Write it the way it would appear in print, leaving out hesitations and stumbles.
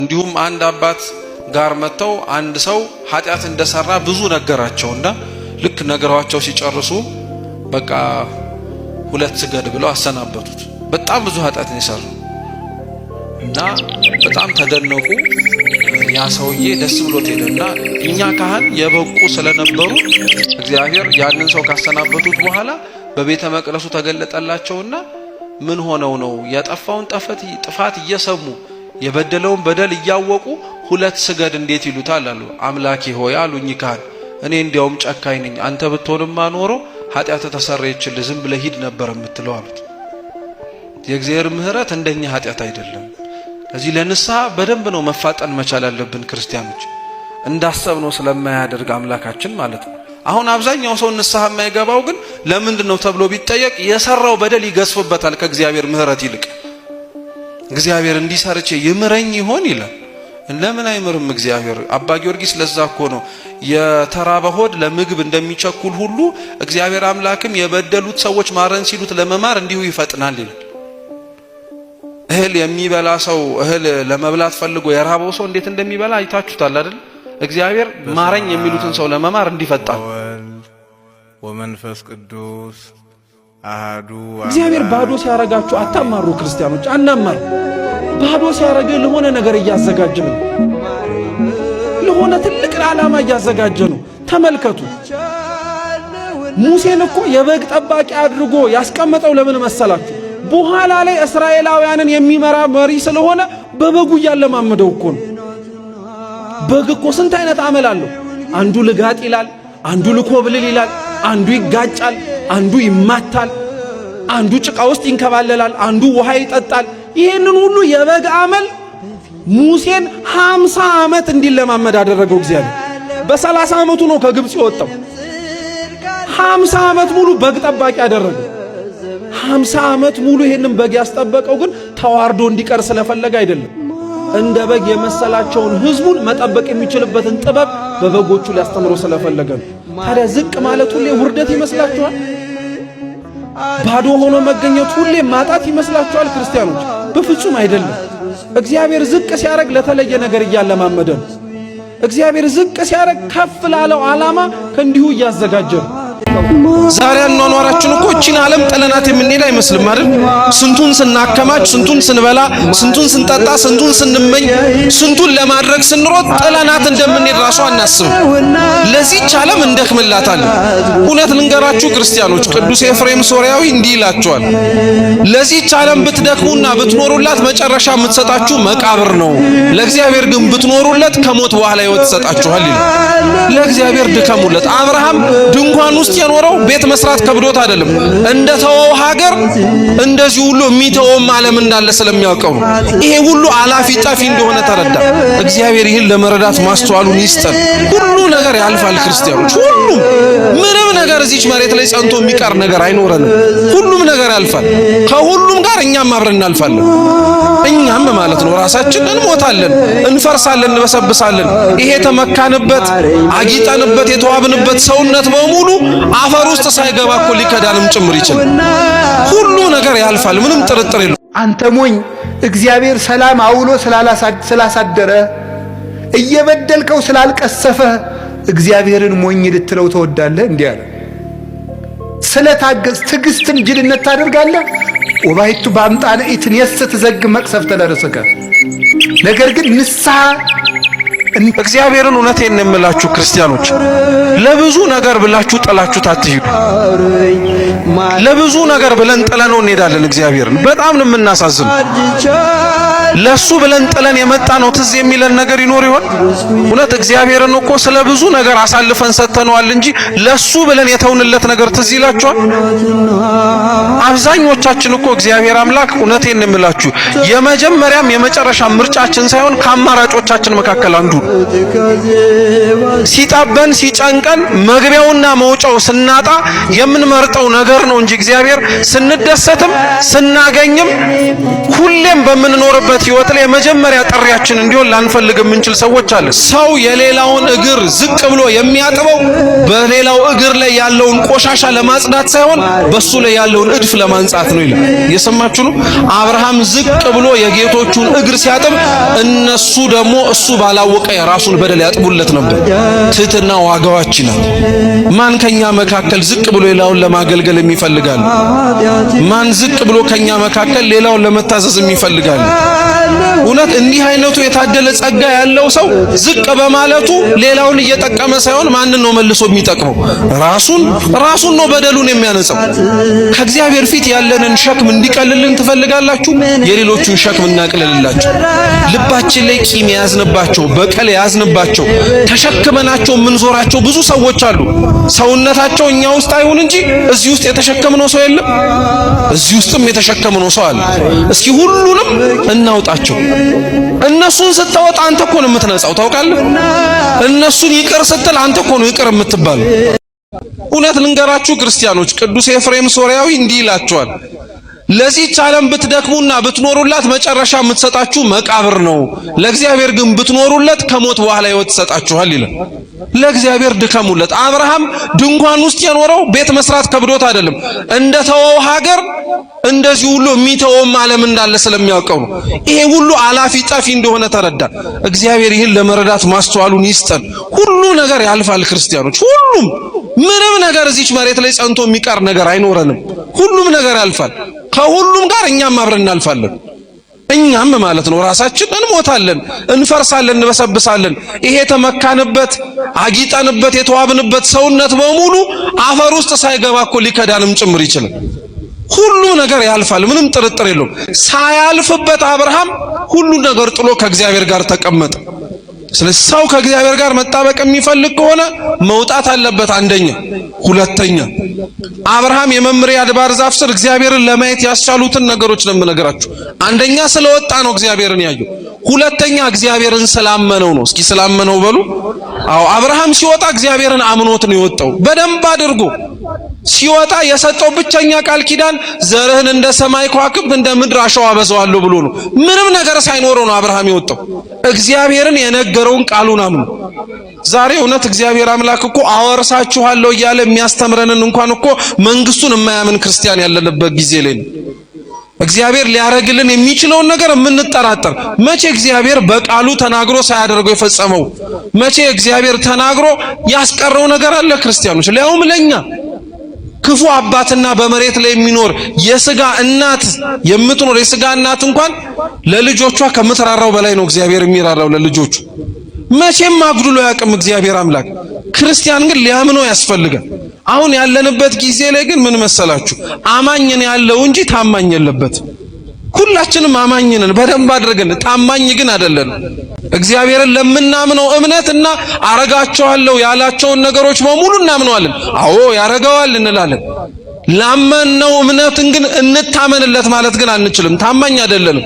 እንዲሁም አንድ አባት ጋር መተው አንድ ሰው ኃጢአት እንደሰራ ብዙ ነገራቸውና ልክ ነገራቸው ሲጨርሱ በቃ ሁለት ስገድ ብለው አሰናበቱት። በጣም ብዙ ኃጢአትን ይሰሩ እና በጣም ተደነቁ። ያ ሰውዬ ደስ ብሎት ሄደና እኛ ካህን የበቁ ስለነበሩ እግዚአብሔር ያንን ሰው ካሰናበቱት በኋላ በቤተ መቅደሱ ተገለጠላቸውና ምን ሆነው ነው ያጠፋውን ጥፋት እየሰሙ የበደለውን በደል እያወቁ ሁለት ስገድ እንዴት ይሉታል አሉ። አምላኬ ሆይ አሉኝ ካህን እኔ እንዲያውም ጨካኝ ነኝ፣ አንተ ብትሆንማ ኖሮ ኃጢአት ተሰረየችልህ ዝም ብለህ ሂድ ነበር የምትለው አሉት። የእግዚአብሔር ምህረት እንደኛ ኃጢአት አይደለም። ከዚህ ለንስሐ በደንብ ነው መፋጠን መቻል ያለብን ክርስቲያኖች፣ እንዳሰብነው ስለማያደርግ አምላካችን ማለት ነው። አሁን አብዛኛው ሰው ንስሐ የማይገባው ግን ለምንድነው ተብሎ ቢጠየቅ የሰራው በደል ይገስፍበታል ከእግዚአብሔር ምህረት ይልቅ። እግዚአብሔር እንዲሰርቼ ይምረኝ ይሆን ይላል። ለምን አይምርም እግዚአብሔር? አባ ጊዮርጊስ ለዛ እኮ ነው የተራበ ሆድ ለምግብ እንደሚቸኩል ሁሉ እግዚአብሔር አምላክም የበደሉት ሰዎች ማረን ሲሉት ለመማር እንዲሁ ይፈጥናል ይላል። እህል የሚበላ ሰው እህል ለመብላት ፈልጎ የራበው ሰው እንዴት እንደሚበላ አይታችሁታል አይደል? እግዚአብሔር ማረኝ የሚሉትን ሰው ለመማር እንዲፈጣል። ወመንፈስ ቅዱስ አሐዱ እግዚአብሔር ባዶ ሲያረጋችሁ አታማሩ ክርስቲያኖች፣ አናማር። ባዶ ሲያረገ ለሆነ ነገር እያዘጋጀ ነው፣ ለሆነ ትልቅ ዓላማ እያዘጋጀ ነው። ተመልከቱ፣ ሙሴን እኮ የበግ ጠባቂ አድርጎ ያስቀመጠው ለምን መሰላችሁ? በኋላ ላይ እስራኤላውያንን የሚመራ መሪ ስለሆነ በበጉ እያለማመደው እኮ ነው። በግ እኮ ስንት አይነት አመል አለው። አንዱ ልጋጥ ይላል፣ አንዱ ልኮብልል ይላል፣ አንዱ ይጋጫል፣ አንዱ ይማታል፣ አንዱ ጭቃ ውስጥ ይንከባለላል፣ አንዱ ውሃ ይጠጣል። ይሄንን ሁሉ የበግ አመል ሙሴን 50 ዓመት እንዲለማመድ አደረገው እግዚአብሔር። በ30 ዓመቱ ነው ከግብጽ የወጣው። 50 ዓመት ሙሉ በግ ጠባቂ አደረገው። 50 ዓመት ሙሉ ይሄንን በግ ያስጠበቀው ግን ተዋርዶ እንዲቀር ስለፈለገ አይደለም። እንደ በግ የመሰላቸውን ህዝቡን መጠበቅ የሚችልበትን ጥበብ በበጎቹ ሊያስተምረው ስለፈለገ ነው። ታዲያ ዝቅ ማለት ሁሌ ውርደት ይመስላችኋል? ባዶ ሆኖ መገኘት ሁሌ ማጣት ይመስላችኋል ክርስቲያኖች? በፍጹም አይደለም። እግዚአብሔር ዝቅ ሲያረግ ለተለየ ነገር እያለማመደ ነው። እግዚአብሔር ዝቅ ሲያረግ ከፍ ላለው ዓላማ ከእንዲሁ እያዘጋጀ ነው። ዛሬ አኗኗራችን እኮ እቺን ዓለም ጥለናት የምንሄድ አይመስልም አይደል? ስንቱን ስናከማች፣ ስንቱን ስንበላ፣ ስንቱን ስንጠጣ፣ ስንቱን ስንመኝ፣ ስንቱን ለማድረግ ስንሮጥ ጥለናት እንደምንሄድ ራሱ አናስብም። ለዚህች ዓለም እንደክምላታለን። እውነት ልንገራችሁ ክርስቲያኖች፣ ቅዱስ ኤፍሬም ሶርያዊ እንዲህ ይላቸዋል፣ ለዚህች ዓለም ብትደክሙና ብትኖሩላት መጨረሻ የምትሰጣችሁ መቃብር ነው። ለእግዚአብሔር ግን ብትኖሩለት ከሞት በኋላ ሕይወት ይሰጣችኋል ይላል። ለእግዚአብሔር ድከሙለት። አብርሃም ድንኳን ውስጥ የኖረው ቤት መስራት ከብዶት አይደለም። እንደ ተወው ሀገር እንደዚህ ሁሉ የሚተወውም ዓለም እንዳለ ስለሚያውቀው ነው። ይሄ ሁሉ አላፊ ጠፊ እንደሆነ ተረዳ። እግዚአብሔር ይህን ለመረዳት ማስተዋሉን ይስጠን። ሁሉ ነገር ያልፋል ክርስቲያኖች፣ ሁሉም ምንም ነገር እዚች መሬት ላይ ጸንቶ የሚቀር ነገር አይኖረንም። ሁሉም ነገር ያልፋል። ከሁሉም ጋር እኛም አብረን እናልፋለን። እኛም ማለት ነው ራሳችን እንሞታለን፣ እንፈርሳለን፣ እንበሰብሳለን። ይሄ ተመካንበት አጊጠንበት የተዋብንበት ሰውነት በሙሉ አፈር ውስጥ ሳይገባ እኮ ሊከዳንም ጭምር ይችላል። ሁሉ ነገር ያልፋል፣ ምንም ጥርጥር የለው። አንተ ሞኝ፣ እግዚአብሔር ሰላም አውሎ ስላሳደረ እየበደልከው ስላልቀሰፈ እግዚአብሔርን ሞኝ ልትለው ተወዳለህ? እንዲህ አለ። ስለታገዝ ትዕግስትን ጅልነት ታደርጋለህ። ወባይቱ ባምጣነ ኢትንየስት ዘግ መቅሰፍተ ለርስከ። ነገር ግን ንስሐ እግዚአብሔርን እውነቴን ነው የምላችሁ ክርስቲያኖች፣ ለብዙ ነገር ብላችሁ ጥላችሁት አትሂዱ። ለብዙ ነገር ብለን ጥለነው እንሄዳለን እግዚአብሔርን። በጣም ነው የምናሳዝነው። ለሱ ብለን ጥለን የመጣ ነው ትዝ የሚለን ነገር ይኖር ይሆን? እውነት እግዚአብሔርን እኮ ስለ ብዙ ነገር አሳልፈን ሰጥተነዋል እንጂ ለሱ ብለን የተውንለት ነገር ትዝ ይላችኋል? አብዛኞቻችን እኮ እግዚአብሔር አምላክ እውነቴን ነው የምላችሁ የመጀመሪያም የመጨረሻ ምርጫችን ሳይሆን ከአማራጮቻችን መካከል አንዱ። ሲጣበን ሲጨንቀን መግቢያውና መውጫው ስናጣ የምንመርጠው ነገር ነው እንጂ እግዚአብሔር ስንደሰትም ስናገኝም ሁሌም በምንኖርበት በእምነት ህይወት ላይ የመጀመሪያ ጥሪያችን እንዲሆን ላንፈልግ የምንችል ሰዎች አለ። ሰው የሌላውን እግር ዝቅ ብሎ የሚያጥበው በሌላው እግር ላይ ያለውን ቆሻሻ ለማጽዳት ሳይሆን በሱ ላይ ያለውን እድፍ ለማንጻት ነው ይላል። የሰማችሁ ነው። አብርሃም ዝቅ ብሎ የጌቶቹን እግር ሲያጥብ እነሱ ደግሞ እሱ ባላወቀ የራሱን በደል ያጥቡለት ነበር። ትህትና ዋጋዋች ይላል። ማን ከኛ መካከል ዝቅ ብሎ ሌላውን ለማገልገል የሚፈልጋል? ማን ዝቅ ብሎ ከኛ መካከል ሌላውን ለመታዘዝ የሚፈልጋል? እውነት እንዲህ አይነቱ የታደለ ጸጋ ያለው ሰው ዝቅ በማለቱ ሌላውን እየጠቀመ ሳይሆን ማንን ነው መልሶ የሚጠቅመው? ራሱን ነው በደሉን የሚያነጻው። ከእግዚአብሔር ፊት ያለንን ሸክም እንዲቀልልን ትፈልጋላችሁ? የሌሎቹን ሸክም እናቅልልላቸው። ልባችን ላይ ቂም ያዝንባቸው፣ በቀል ያዝንባቸው፣ ተሸክመናቸው የምንዞራቸው ብዙ ሰዎች አሉ። ሰውነታቸው እኛ ውስጥ አይሁን እንጂ እዚህ ውስጥ የተሸከምነው ሰው የለም? እዚህ ውስጥም የተሸከምነው ሰው አለ። እስኪ ሁሉንም እናውጣቸው። እነሱን ስታወጣ አንተ እኮ ነው የምትነጻው፣ ታውቃለህ? እነሱን ይቅር ስትል አንተ እኮ ነው ይቅር የምትባለው። እውነት ልንገራችሁ ክርስቲያኖች፣ ቅዱስ ኤፍሬም ሶርያዊ እንዲህ ይላቸዋል፣ ለዚህች ዓለም ብትደክሙና ብትኖሩላት መጨረሻ የምትሰጣችሁ መቃብር ነው። ለእግዚአብሔር ግን ብትኖሩለት ከሞት በኋላ ሕይወት ይሰጣችኋል ይላል። ለእግዚአብሔር ድከሙለት። አብርሃም ድንኳን ውስጥ የኖረው ቤት መስራት ከብዶት አይደለም። እንደ ተወው ሀገር እንደዚህ ሁሉ የሚተወውም ዓለም እንዳለ ስለሚያውቀው ነው። ይሄ ሁሉ አላፊ ጠፊ እንደሆነ ተረዳ። እግዚአብሔር ይህን ለመረዳት ማስተዋሉን ይስጠን። ሁሉ ነገር ያልፋል ክርስቲያኖች፣ ሁሉም ምንም ነገር እዚች መሬት ላይ ጸንቶ የሚቀር ነገር አይኖረንም። ሁሉም ነገር ያልፋል። ከሁሉም ጋር እኛም አብረን እናልፋለን። እኛም ማለት ነው ራሳችን እንሞታለን፣ እንፈርሳለን፣ እንበሰብሳለን። ይሄ ተመካንበት አጊጠንበት የተዋብንበት ሰውነት በሙሉ አፈር ውስጥ ሳይገባ እኮ ሊከዳንም ጭምር ይችላል። ሁሉ ነገር ያልፋል፣ ምንም ጥርጥር የለውም። ሳያልፍበት አብርሃም ሁሉ ነገር ጥሎ ከእግዚአብሔር ጋር ተቀመጠ። ስለዚህ ሰው ከእግዚአብሔር ጋር መጣበቅ የሚፈልግ ከሆነ መውጣት አለበት። አንደኛ። ሁለተኛ አብርሃም የመምሬ አድባር ዛፍ ስር እግዚአብሔርን ለማየት ያስቻሉትን ነገሮች ነው የምነግራችሁ። አንደኛ ስለወጣ ነው እግዚአብሔርን ያየው። ሁለተኛ እግዚአብሔርን ስላመነው ነው። እስኪ ስላመነው በሉ። አዎ አብርሃም ሲወጣ እግዚአብሔርን አምኖት ነው የወጣው። በደንብ አድርጎ ሲወጣ የሰጠው ብቸኛ ቃል ኪዳን ዘርህን እንደ ሰማይ ከዋክብት እንደ ምድር አሸዋ አበዛዋለሁ ብሎ ነው። ምንም ነገር ሳይኖረው ነው አብርሃም የወጣው። እግዚአብሔርን የነገረውን ቃሉን አምኖ። ዛሬ እውነት እግዚአብሔር አምላክ እኮ አወርሳችኋለሁ እያለ የሚያስተምረንን እንኳን እኮ መንግስቱን የማያምን ክርስቲያን ያለንበት ጊዜ ላይ ነው። እግዚአብሔር ሊያረግልን የሚችለውን ነገር የምንጠራጠር። መቼ እግዚአብሔር በቃሉ ተናግሮ ሳያደርገው የፈጸመው? መቼ እግዚአብሔር ተናግሮ ያስቀረው ነገር አለ? ክርስቲያኖች ሊያውም ለኛ ክፉ አባትና በመሬት ላይ የሚኖር የሥጋ እናት የምትኖር የሥጋ እናት እንኳን ለልጆቿ ከምትራራው በላይ ነው እግዚአብሔር የሚራራው ለልጆቹ። መቼም አጉድሎ ያቅም እግዚአብሔር አምላክ። ክርስቲያን ግን ሊያምነው ያስፈልጋል። አሁን ያለንበት ጊዜ ላይ ግን ምን መሰላችሁ? አማኝ ነው ያለው እንጂ ታማኝ የለበት። ሁላችንም አማኝ ነን በደንብ አድርገን፣ ታማኝ ግን አይደለን። እግዚአብሔርን ለምናምነው እምነትና አረጋቸዋለሁ ያላቸውን ነገሮች በሙሉ እናምነዋለን። አዎ ያረጋዋል እንላለን። ላመነው እምነትን ግን እንታመንለት ማለት ግን አንችልም። ታማኝ አይደለንም።